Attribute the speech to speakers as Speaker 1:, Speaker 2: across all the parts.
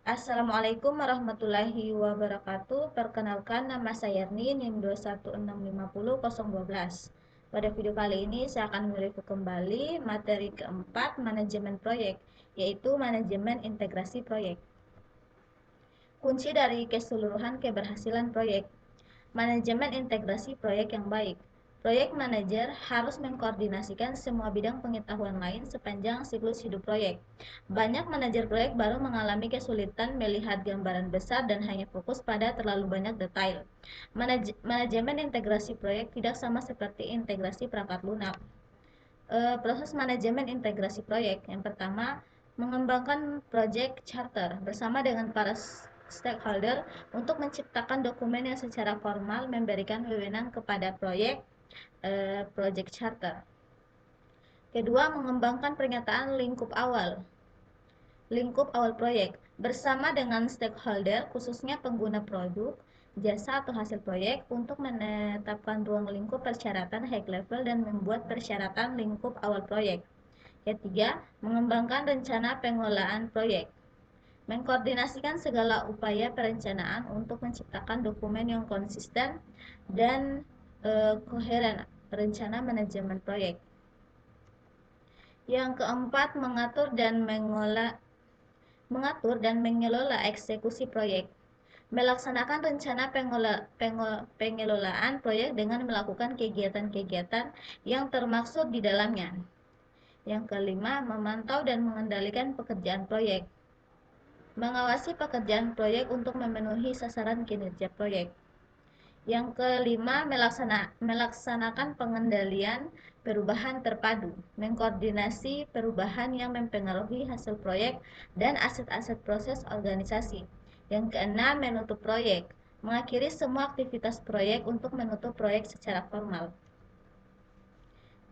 Speaker 1: Assalamualaikum warahmatullahi wabarakatuh. Perkenalkan, nama saya Erni, NIM 21650.012. Pada video kali ini saya akan mereview kembali materi keempat manajemen proyek, yaitu manajemen integrasi proyek. Kunci dari keseluruhan keberhasilan proyek. Manajemen integrasi proyek yang baik. Proyek manajer harus mengkoordinasikan semua bidang pengetahuan lain sepanjang siklus hidup proyek. Banyak manajer proyek baru mengalami kesulitan melihat gambaran besar dan hanya fokus pada terlalu banyak detail. Manajemen integrasi proyek tidak sama seperti integrasi perangkat lunak. Proses manajemen integrasi proyek. Yang pertama, mengembangkan project charter bersama dengan para stakeholder untuk menciptakan dokumen yang secara formal memberikan wewenang kepada project charter. Kedua, mengembangkan pernyataan lingkup awal proyek bersama dengan stakeholder, khususnya pengguna produk, jasa atau hasil proyek, untuk menetapkan ruang lingkup persyaratan high level dan membuat persyaratan lingkup awal proyek. Ketiga, mengembangkan rencana pengelolaan proyek. Mengkoordinasikan segala upaya perencanaan untuk menciptakan dokumen yang konsisten dan koheren rencana manajemen proyek. Yang keempat, mengatur dan mengelola eksekusi proyek. Melaksanakan rencana pengelolaan proyek dengan melakukan kegiatan-kegiatan yang termaksud di dalamnya. Yang kelima, memantau dan mengendalikan pekerjaan proyek. Mengawasi pekerjaan proyek untuk memenuhi sasaran kinerja proyek. Yang kelima, melaksanakan pengendalian perubahan terpadu, mengkoordinasi perubahan yang mempengaruhi hasil proyek dan aset-aset proses organisasi. Yang keenam, menutup proyek, mengakhiri semua aktivitas proyek untuk menutup proyek secara formal.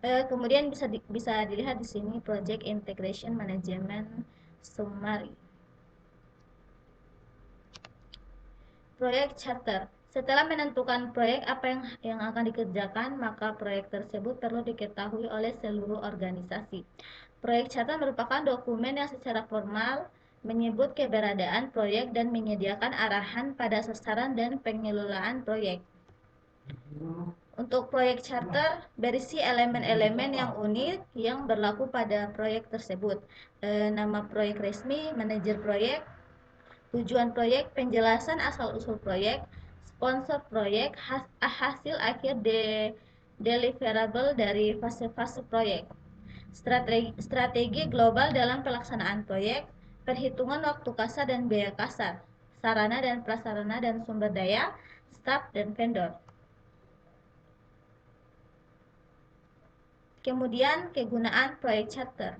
Speaker 1: Kemudian bisa dilihat di sini Project Integration Management Summary. Proyek charter. Setelah menentukan proyek apa yang akan dikerjakan, maka proyek tersebut perlu diketahui oleh seluruh organisasi. Proyek charter merupakan dokumen yang secara formal menyebut keberadaan proyek dan menyediakan arahan pada sasaran dan pengelolaan proyek. Untuk proyek charter berisi elemen-elemen yang unik yang berlaku pada proyek tersebut. Nama proyek resmi, manajer proyek, tujuan proyek, penjelasan asal-usul proyek, sponsor proyek, hasil akhir deliverable dari fase-fase proyek, strategi global dalam pelaksanaan proyek, perhitungan waktu kasar dan biaya kasar, sarana dan prasarana dan sumber daya, staf dan vendor. Kemudian kegunaan proyek charter.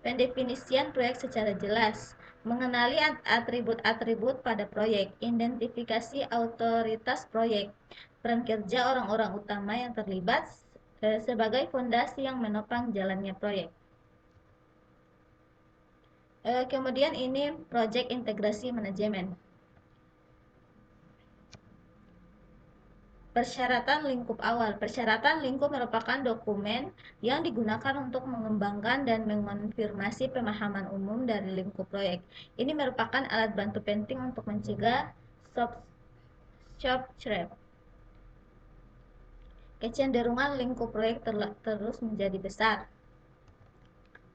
Speaker 1: Pendefinisian proyek secara jelas, mengenali atribut-atribut pada proyek, identifikasi otoritas proyek, peran kerja orang-orang utama yang terlibat sebagai fondasi yang menopang jalannya proyek. Kemudian ini project integrasi manajemen. Persyaratan lingkup awal. Persyaratan lingkup merupakan dokumen yang digunakan untuk mengembangkan dan mengonfirmasi pemahaman umum dari lingkup proyek. Ini merupakan alat bantu penting untuk mencegah short trap. Kecenderungan lingkup proyek terus menjadi besar.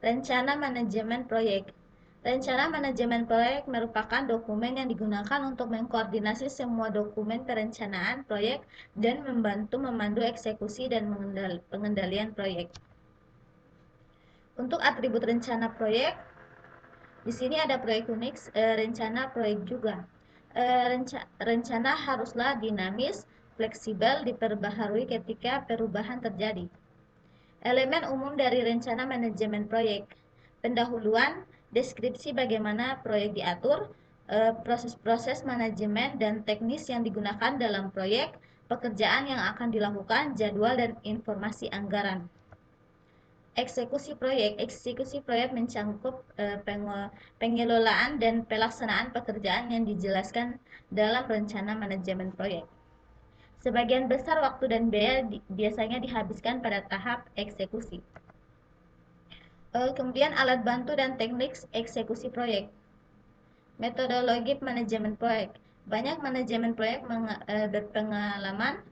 Speaker 1: Rencana manajemen proyek. Rencana manajemen proyek merupakan dokumen yang digunakan untuk mengkoordinasi semua dokumen perencanaan proyek dan membantu memandu eksekusi dan pengendalian proyek. Untuk atribut rencana proyek, di sini ada proyek Unix, rencana proyek juga. Rencana haruslah dinamis, fleksibel, diperbaharui ketika perubahan terjadi. Elemen umum dari rencana manajemen proyek. Pendahuluan, deskripsi bagaimana proyek diatur, proses-proses manajemen dan teknis yang digunakan dalam proyek, pekerjaan yang akan dilakukan, jadwal dan informasi anggaran. Eksekusi proyek mencangkup pengelolaan dan pelaksanaan pekerjaan yang dijelaskan dalam rencana manajemen proyek. Sebagian besar waktu dan biaya biasanya dihabiskan pada tahap eksekusi. Kemudian alat bantu dan teknik eksekusi proyek. Metodologi manajemen proyek. Banyak manajemen proyek berpengalaman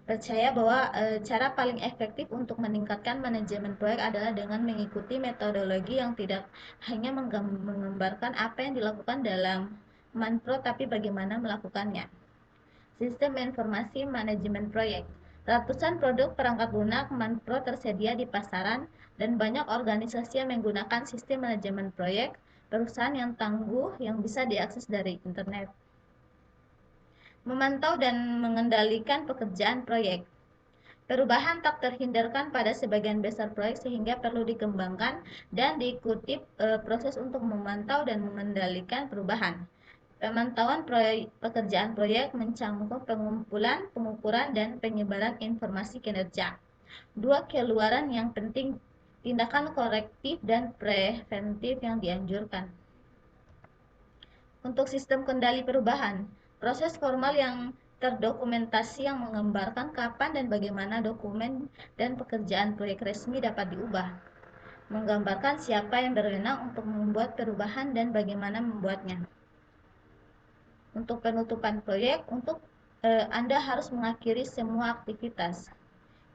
Speaker 1: percaya bahwa cara paling efektif untuk meningkatkan manajemen proyek adalah dengan mengikuti metodologi yang tidak hanya menggambarkan apa yang dilakukan dalam manpro, tapi bagaimana melakukannya. Sistem informasi manajemen proyek. Ratusan produk perangkat lunak manpro tersedia di pasaran dan banyak organisasi yang menggunakan sistem manajemen proyek perusahaan yang tangguh yang bisa diakses dari internet. Memantau dan mengendalikan pekerjaan proyek. Perubahan tak terhindarkan pada sebagian besar proyek sehingga perlu dikembangkan dan diikuti proses untuk memantau dan mengendalikan perubahan. Pemantauan pekerjaan proyek mencakup pengumpulan, pengukuran, dan penyebaran informasi kinerja. Dua keluaran yang penting, tindakan korektif dan preventif yang dianjurkan. Untuk sistem kendali perubahan, proses formal yang terdokumentasi yang menggambarkan kapan dan bagaimana dokumen dan pekerjaan proyek resmi dapat diubah. Menggambarkan siapa yang berwenang untuk membuat perubahan dan bagaimana membuatnya. Untuk penutupan proyek, Anda harus mengakhiri semua aktivitas.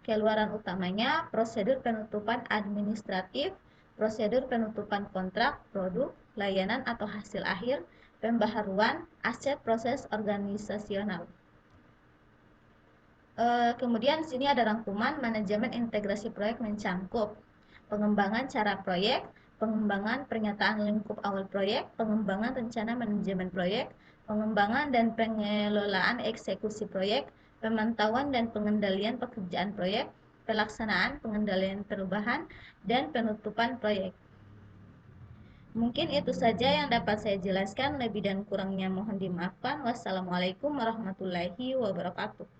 Speaker 1: Keluaran utamanya, prosedur penutupan administratif, prosedur penutupan kontrak, produk, layanan atau hasil akhir, pembaharuan, aset, proses organisasional. Kemudian sini ada rangkuman manajemen integrasi proyek mencakup pengembangan cara proyek, pengembangan pernyataan lingkup awal proyek, pengembangan rencana manajemen proyek, pengembangan dan pengelolaan eksekusi proyek, pemantauan dan pengendalian pekerjaan proyek, pelaksanaan pengendalian perubahan, dan penutupan proyek. Mungkin itu saja yang dapat saya jelaskan, lebih dan kurangnya mohon dimaafkan. Wassalamualaikum warahmatullahi wabarakatuh.